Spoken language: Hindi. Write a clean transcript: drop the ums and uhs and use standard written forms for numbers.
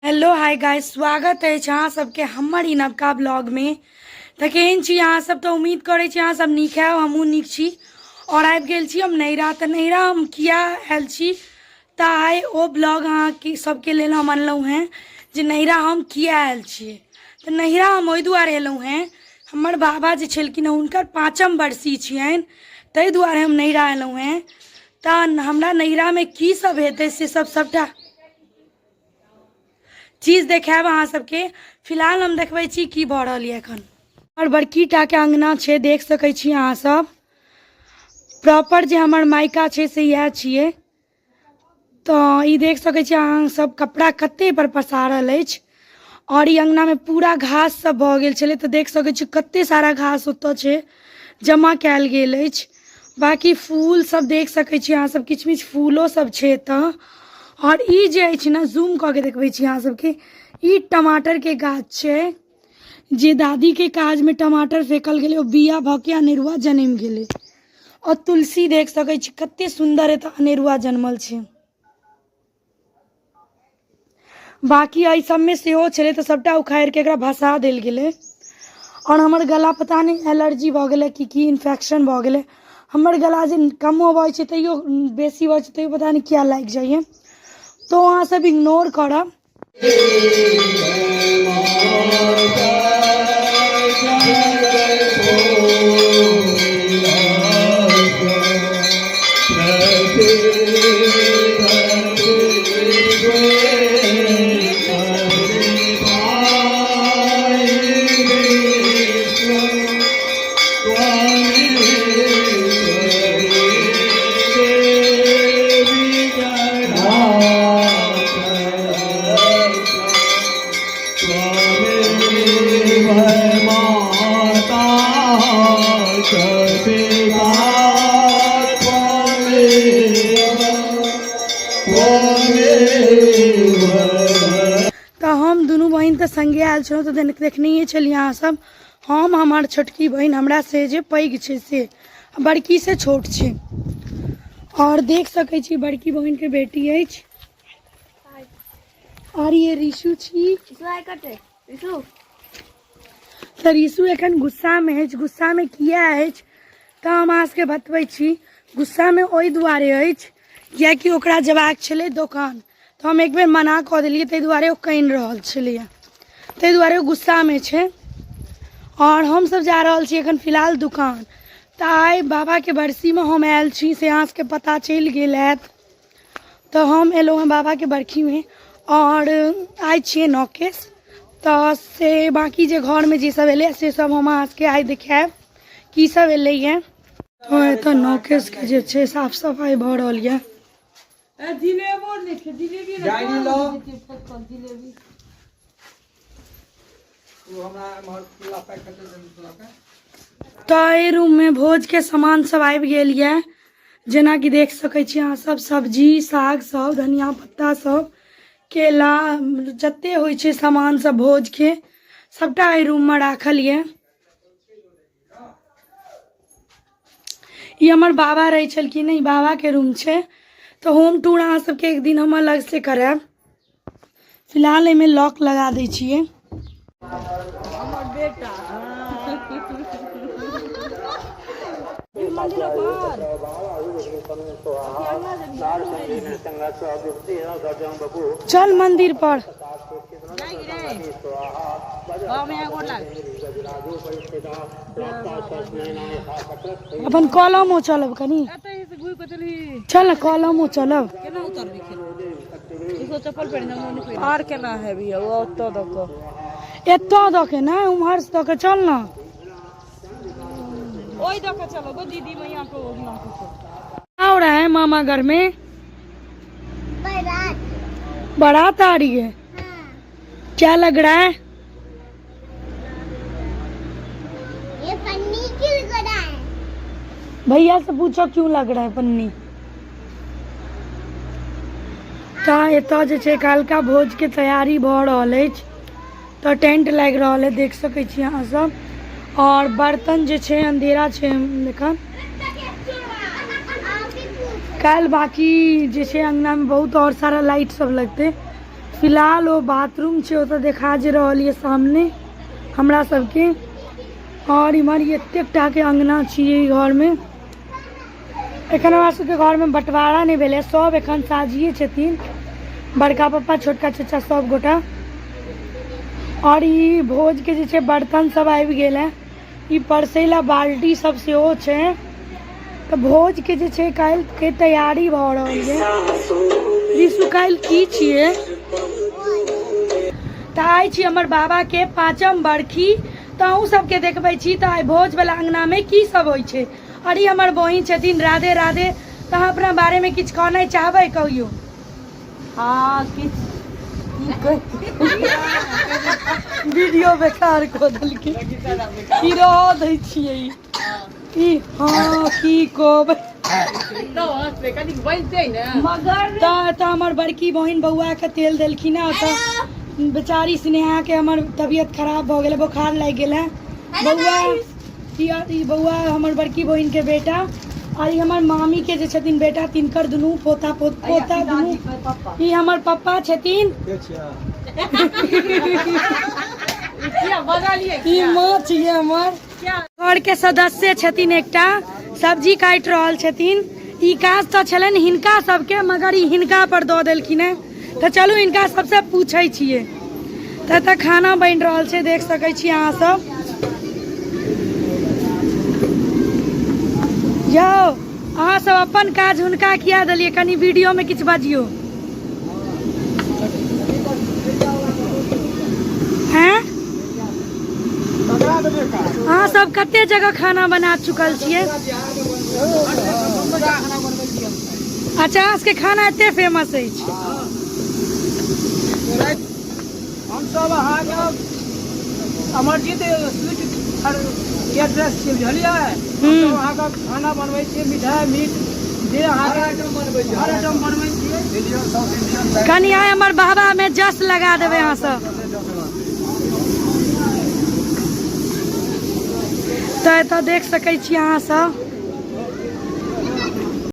हेलो हाय गाइस, स्वागत है अहाँ सबके हमर ई नवका ब्लॉग में। तो केहन छी अहाँ सब? तो उम्मीद करे छी अहाँ सब नीक है, हमहूँ नीक छी। और आबि गेल छी हम नैहरा। तो नैहरा हम किया आयल छी तो आइ ओ ब्लॉग अहाँ की सबके लेल हम अनलहुँ हैं जे नैहरा हम किया आयल छियै। तो नैहरा हम ओहि दुआरे एलहुँ हैं, हमर बाबा जे छलखिन हुनकर 5म बरसी छियनि, ताहि दुआरे हम नैहरा एलहुँ हैं। तो हमरा नैहरा में की सब हेतै से सबटा चीज देखायब अहाँ सबके। फिलहाल हम देखबै छी की भऽ रहल है एखन। और बड़की टा के अंगना छै, देख सकै छी अहाँ सब। प्रॉपर जे हमर मायका छै से इएह छियै। तो ई देख सकै छी अहाँ सब, कपड़ा कते पर पसारल अछि। और ई अंगना में पूरा घास सब भऽ गेल छलै, तो देख सकै छी कते सारा घास ओतऽ छै जमा कैल गेल अछि। बाकी फूल सब देख सकै छी अहाँ सब, किछ किछ फूलो सब छै एतऽ। और ई जे अछि ना, जूम कऽ के देखबै छी अहाँ सबके, ई टमाटर के गाछ छै जे दादी के काज में टमाटर फेकल गेलै, ओ बिया भऽ के अनेरुआ जन्म गेलै। और तुलसी देख सकै छी कते सुंदर एतऽ अनेरुआ जन्मल छै। बाकी एहि सब में सेहो छलै, तो सबटा उखाड़ि के एकरा भसा देल गेलै। और हमर गला पता नहीं एलर्जी भऽ गेलै कि इन्फेक्शन भऽ गेलै। हमर गला जे कमो भऽ छै तैयो बेसी भऽ छै तैयो पता नहीं क्या लागि जाइए। तो अहाँ सब इग्नोर करब। तो हम दुनू बहन तो संगे आयल छलहुँ, तो देखने छलियै अहाँ सब। हम हमर छोटकी बहन हमरा से जे पैघ छै से, बड़की से छोट छै। और देख सकै छी बड़की बहन के बेटी अछि। और ये ऋषु छी। तो ऋषु एखन गुस्सा में अछि। गुस्सा में किया अछि तो हम अहाँ सबके बतबै छी। गुस्सा में ओहि दुआरे अछि कियाकि ओकरा जेबाक छलै दोकान, तो हम एक बेर मना कऽ देलियै, ताहि दुआरे ओ कानि रहल छलैए, ताहि दुआरे ओ गुस्सा में छै। और हम सब जा रहल छी एखन फिलहाल दुकान। तो आइ बाबा के बरसी में हम आयल छी, से अहाँ सबके पता चलि गेल हैत। तो हम एलहुँ हैं बाबा के बरखी में, और आइ छियै नौकेश। तो से बाकी जे घर में जे सब एलै से सब हम अहाँ सबके आइ देखायब की सब एलै है। तो एतऽ नौकेश के जे छै साफ सफाई भऽ रहल है। तो एहि रूम में भोज के सामान सब आबि गेल है, जेना कि देख सकै छी अहाँ सब। सब्जी साग सब, धनिया पत्ता सब, केला, जते होइ छै सामान सब भोज के, सबटा एहि रूम में राखल है। ये हमर बाबा रहे छलखिन, ई बाबा के रूम छै। तो होम टूर अहाँ सबके एक दिन हम अलग से करायब। फिलहाल एमे लॉक लगा दै छियै। चल मंदिर पर। अपन कलमो चलब कनी, चल कलमो चलब। आर केना है भैया वो तो दको एतो दऽ के ना, उम्हर से दऽ के चल ना। ओई दको चलो गो दीदी मैया को ना को। आ रहा है मामा घर में बारात आ रही है। क्या लग रहा है? ये पन्नी क्यों लग रहा है? भैया से पूछो क्यों लग रहा है पन्नी। तो एतऽ जे छै काल्हिका भोज के तैयारी भऽ रहल अछि। तो टेंट लागि रहल है, देख सकै छी अहाँ सब। और बर्तन जे छै अंधेरा छै एखन। कल बाकी जे अंगना में बहुत और सारा लाइट सब लगते। फिलहाल वो बाथरूम छे ओतऽ देखा जे रहल ये सामने हमरा सबके। और इमहर एतेक टा के अंगना छिए घर में। एखन हमरा सबके घर में बंटवारा नहीं भेलै, सब एखन साझिए छथिन, बड़का पप्पा छोटका चाचा सब गोटा। और ई भोज के जे छै बर्तन सब आबि गेल है, ई परसैला बाल्टी सब सेहो छै। तो भोज के जे छै काल्हि के तैयारी भऽ रहल है। ऋषु काल्हि की छिए? तऽ आइ छी हमर बाबा के 5म बरखी। तो अहूँ सबके देखबै छी तो आइ भोज वाला अंगना में की सब होइ छै। और ई हमर बहिन छथिन राधे राधे। तो अहाँ अपना बारे में किछु कहना चाहबै कहियो? हाँ वीडियो बेकार कऽ देलकै, की रह दै छियै ई। हाँ की कहबै, तऽ हमर बड़की बहिन बौआ के तेल देलखिन है। तऽ बेचारी स्नेहा के हमर तबियत खराब भऽ गेलै, बोखार लागि गेल है। बौआ हमर बड़की बहिन के बेटा और ई हमर मामी के जे छथिन बेटा, तिनकर दुनू पोता दुनू। ई हमर पप्पा छथिन। ई माँ छिए हमर घर के सदस्य छथिन, एकटा सब्जी काटि रहल छथिन। ई काज तो छलनि हिनका सबके, मगर ई हिनका पर दऽ देलखिन है। तो चलू इनका सबसे पूछै छिए। तऽ खाना बनि रहल छै, देख सकै छी अहाँ सब। जाओ अहाँ सब अपन काज हुनका किया देलिए, कनी वीडियो में किछु बाजियो। हैं अहाँ सब कते जगह खाना बना चुकल छिए? अच्छा अहाँ सबके खाना एते फेमस है? हम सब अमरजीत एड्रेस छै बुझलिए। हम अहाँ का खाना बनबै छियै, मिठाई मीट जे अहाँ के आइटम बनबै छियै, हर आइटम बनबै छियै। इंडियन साउथ इंडियन कनी आइ हमर बाबा में जस लगा देबै अहाँ सब। तो एतऽ देख सकै छी अहाँ सब